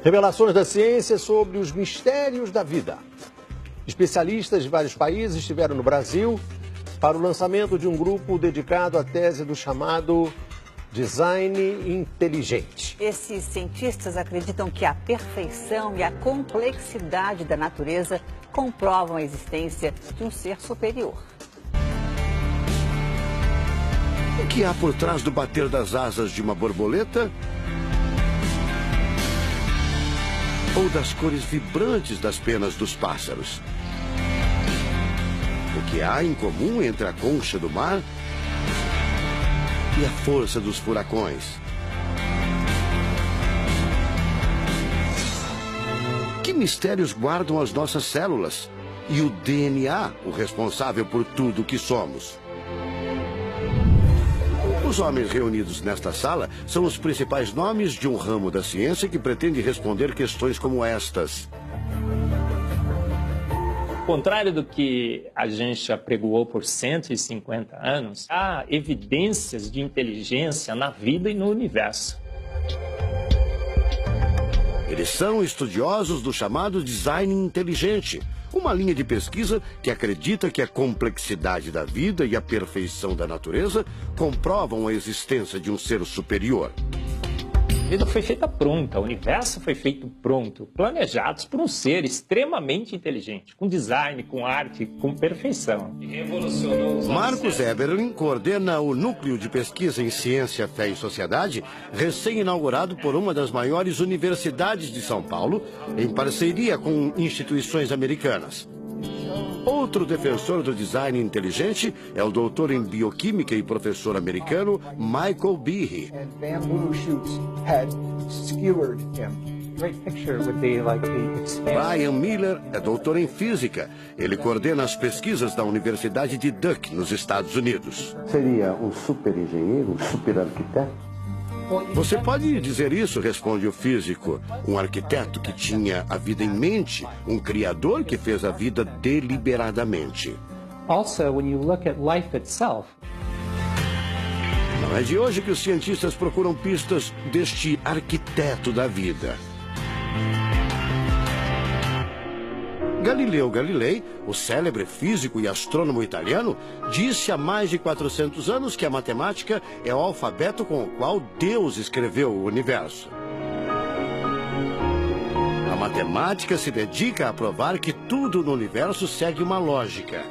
Revelações da ciência sobre os mistérios da vida. Especialistas de vários países estiveram no Brasil para o lançamento de um grupo dedicado à tese do chamado design inteligente. Esses cientistas acreditam que a perfeição e a complexidade da natureza comprovam a existência de um ser superior. O que há por trás do bater das asas de uma borboleta? Ou das cores vibrantes das penas dos pássaros? O que há em comum entre a concha do mar e a força dos furacões? Que mistérios guardam as nossas células e o DNA, o responsável por tudo que somos? Os homens reunidos nesta sala são os principais nomes de um ramo da ciência que pretende responder questões como estas. Ao contrário do que a gente apregoou por 150 anos, há evidências de inteligência na vida e no universo. Eles são estudiosos do chamado design inteligente, uma linha de pesquisa que acredita que a complexidade da vida e a perfeição da natureza comprovam a existência de um ser superior. A vida foi feita pronta, o universo foi feito pronto, planejados por um ser extremamente inteligente, com design, com arte, com perfeição. Marcos Eberlin coordena o Núcleo de Pesquisa em Ciência, Fé e Sociedade, recém-inaugurado por uma das maiores universidades de São Paulo, em parceria com instituições americanas. Outro defensor do design inteligente é o doutor em bioquímica e professor americano Michael Behe. Brian Miller é doutor em física. Ele coordena as pesquisas da Universidade de Duke, nos Estados Unidos. Seria um super engenheiro, um super arquiteto? Você pode dizer isso, responde o físico. Um arquiteto que tinha a vida em mente, um criador que fez a vida deliberadamente. Also, when you look at life itself, não é de hoje que os cientistas procuram pistas deste arquiteto da vida. Galileu Galilei, o célebre físico e astrônomo italiano, disse há mais de 400 anos que a matemática é o alfabeto com o qual Deus escreveu o universo. A matemática se dedica a provar que tudo no universo segue uma lógica.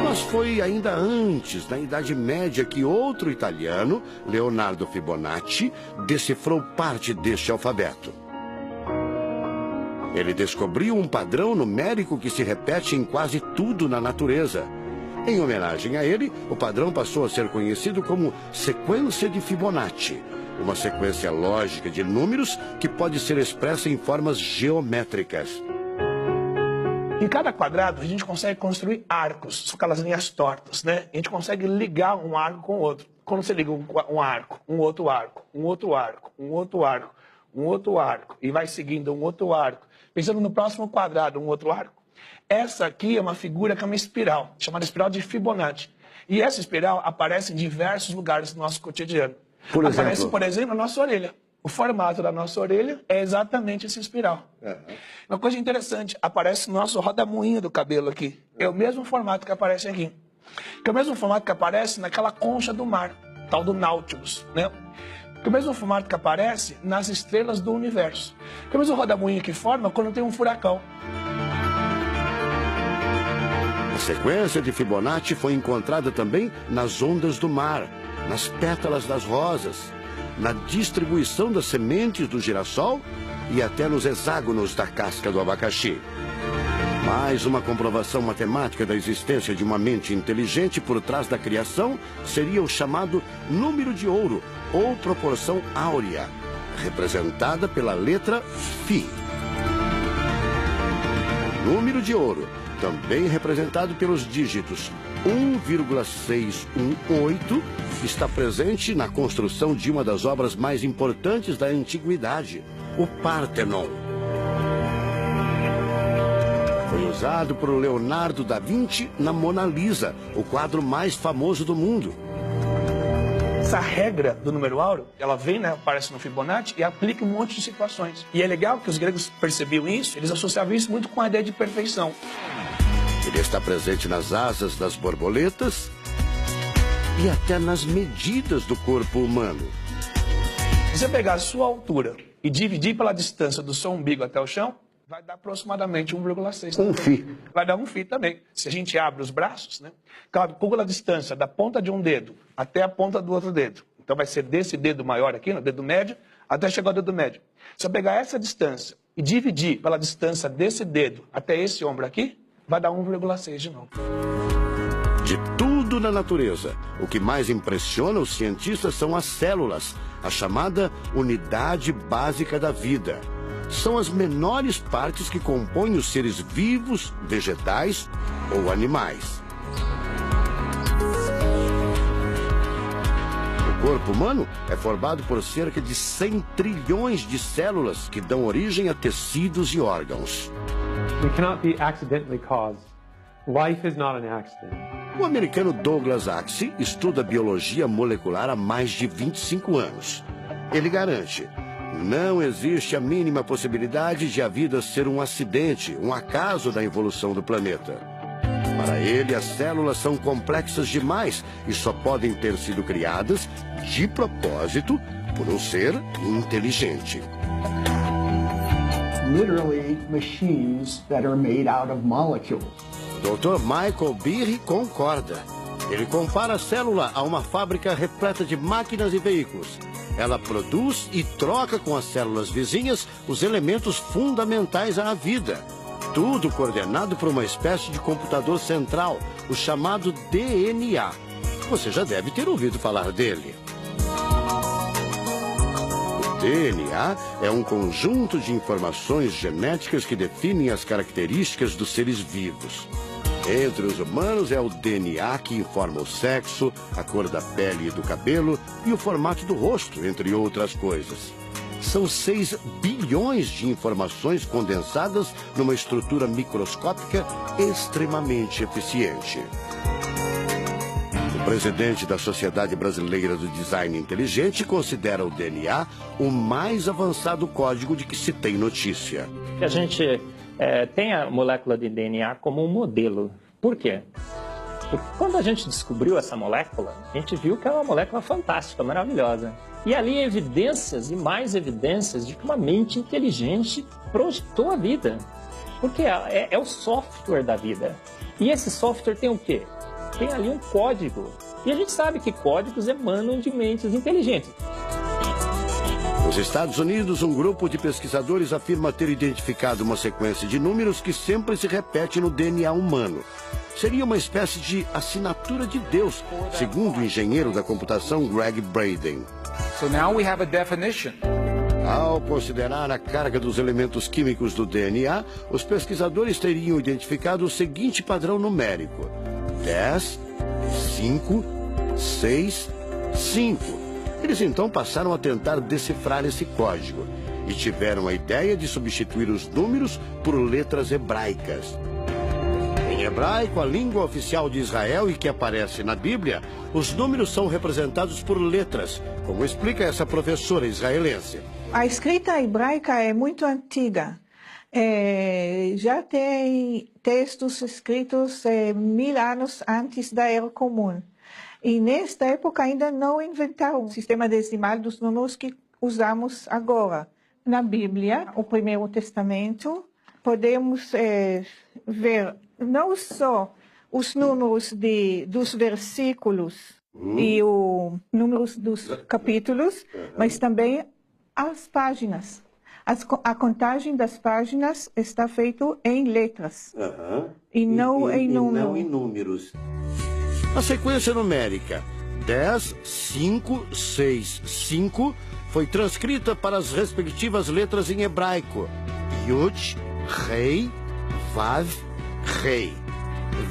Mas foi ainda antes, na Idade Média, que outro italiano, Leonardo Fibonacci, decifrou parte deste alfabeto. Ele descobriu um padrão numérico que se repete em quase tudo na natureza. Em homenagem a ele, o padrão passou a ser conhecido como sequência de Fibonacci, uma sequência lógica de números que pode ser expressa em formas geométricas. Em cada quadrado, a gente consegue construir arcos, são aquelas linhas tortas, né? A gente consegue ligar um arco com o outro. Quando você liga um arco, um outro arco, um outro arco, um outro arco, um outro arco, e vai seguindo um outro arco, pensando no próximo quadrado, um outro arco. Essa aqui é uma figura que é uma espiral, chamada espiral de Fibonacci. E essa espiral aparece em diversos lugares do nosso cotidiano. Aparece, por exemplo, na nossa orelha. O formato da nossa orelha é exatamente essa espiral. Uma coisa interessante, aparece no nosso rodamuinho do cabelo aqui. É o mesmo formato que aparece aqui. Que é o mesmo formato que aparece naquela concha do mar, tal do Nautilus, né? Que é o mesmo formato que aparece nas estrelas do universo. Que é o mesmo rodamuinho que forma quando tem um furacão. A sequência de Fibonacci foi encontrada também nas ondas do mar, nas pétalas das rosas, na distribuição das sementes do girassol e até nos hexágonos da casca do abacaxi. Mais uma comprovação matemática da existência de uma mente inteligente por trás da criação seria o chamado número de ouro, ou proporção áurea, representada pela letra Φ. O número de ouro, também representado pelos dígitos 1,618, está presente na construção de uma das obras mais importantes da antiguidade, o Partenon. Foi usado por Leonardo da Vinci na Mona Lisa, o quadro mais famoso do mundo. essa regra do número áureo, ela vem, né, aparece no Fibonacci e aplica em um monte de situações. E é legal que os gregos percebiam isso, eles associavam isso muito com a ideia de perfeição. Ele está presente nas asas das borboletas e até nas medidas do corpo humano. Se você pegar a sua altura e dividir pela distância do seu umbigo até o chão, vai dar aproximadamente 1,6. Um φ. Vai dar um φ também. Se a gente abre os braços, né, calcula a distância da ponta de um dedo até a ponta do outro dedo. Então vai ser desse dedo maior aqui, no dedo médio, até chegar ao dedo médio. Se eu pegar essa distância e dividir pela distância desse dedo até esse ombro aqui, vai dar 1,6 de novo. De tudo na natureza, o que mais impressiona os cientistas são as células, a chamada unidade básica da vida. São as menores partes que compõem os seres vivos, vegetais ou animais. O corpo humano é formado por cerca de 100 trilhões de células que dão origem a tecidos e órgãos. We cannot be accidentally caused. Life is not an accident. O americano Douglas Axie estuda biologia molecular há mais de 25 anos. Ele garante: não existe a mínima possibilidade de a vida ser um acidente, um acaso da evolução do planeta. Para ele, as células são complexas demais e só podem ter sido criadas de propósito por um ser inteligente. Literally machines that are made out of molecules. Dr. Michael Behe concorda. Ele compara a célula a uma fábrica repleta de máquinas e veículos. Ela produz e troca com as células vizinhas os elementos fundamentais à vida. Tudo coordenado por uma espécie de computador central, o chamado DNA. Você já deve ter ouvido falar dele. O DNA é um conjunto de informações genéticas que definem as características dos seres vivos. Entre os humanos é o DNA que informa o sexo, a cor da pele e do cabelo e o formato do rosto, entre outras coisas. São 6 bilhões de informações condensadas numa estrutura microscópica extremamente eficiente. O presidente da Sociedade Brasileira do Design Inteligente considera o DNA o mais avançado código de que se tem notícia. A gente tem a molécula de DNA como um modelo. Por quê? Porque quando a gente descobriu essa molécula, a gente viu que é uma molécula fantástica, maravilhosa. E ali evidências e mais evidências de que uma mente inteligente projetou a vida. Porque é o software da vida. E esse software tem o quê? Tem ali um código. E a gente sabe que códigos emanam de mentes inteligentes. Nos Estados Unidos, um grupo de pesquisadores afirma ter identificado uma sequência de números que sempre se repete no DNA humano. Seria uma espécie de assinatura de Deus, segundo o engenheiro da computação Greg Braden. So now we have a definition. Ao considerar a carga dos elementos químicos do DNA, os pesquisadores teriam identificado o seguinte padrão numérico: 10, 5, 6, 5. Eles então passaram a tentar decifrar esse código e tiveram a ideia de substituir os números por letras hebraicas. Em hebraico, a língua oficial de Israel e que aparece na Bíblia, os números são representados por letras, como explica essa professora israelense. A escrita hebraica é muito antiga. Já tem textos escritos 1000 anos antes da Era Comum. E nesta época ainda não inventaram o sistema decimal dos números que usamos agora. Na Bíblia, o Primeiro Testamento, podemos ver não só os números dos versículos e os números dos capítulos, mas também as páginas. A contagem das páginas está feita em letras e não em números. A sequência numérica 10, 5, 6, 5 foi transcrita para as respectivas letras em hebraico: Yud, Rei, Vav, Rei.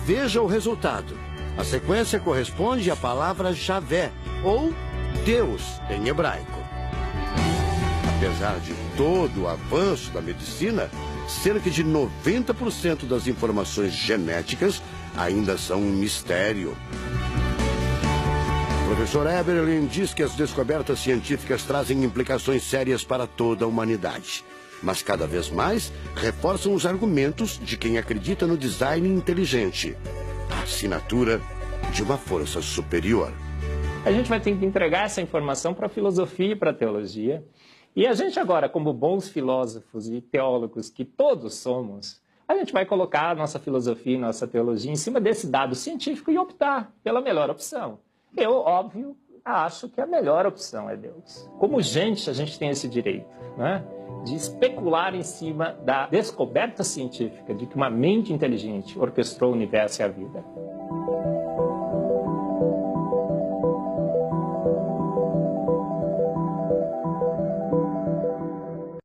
Veja o resultado. A sequência corresponde à palavra Javé, ou Deus, em hebraico. Apesar de todo o avanço da medicina, cerca de 90% das informações genéticas ainda são um mistério. professor Eberlin diz que as descobertas científicas trazem implicações sérias para toda a humanidade, mas cada vez mais reforçam os argumentos de quem acredita no design inteligente, a assinatura de uma força superior. A gente vai ter que entregar essa informação para a filosofia e para a teologia. E a gente agora, como bons filósofos e teólogos que todos somos, a gente vai colocar a nossa filosofia e nossa teologia em cima desse dado científico e optar pela melhor opção. Eu, óbvio, acho que a melhor opção é Deus. Como gente, a gente tem esse direito, né, de especular em cima da descoberta científica de que uma mente inteligente orquestrou o universo e a vida.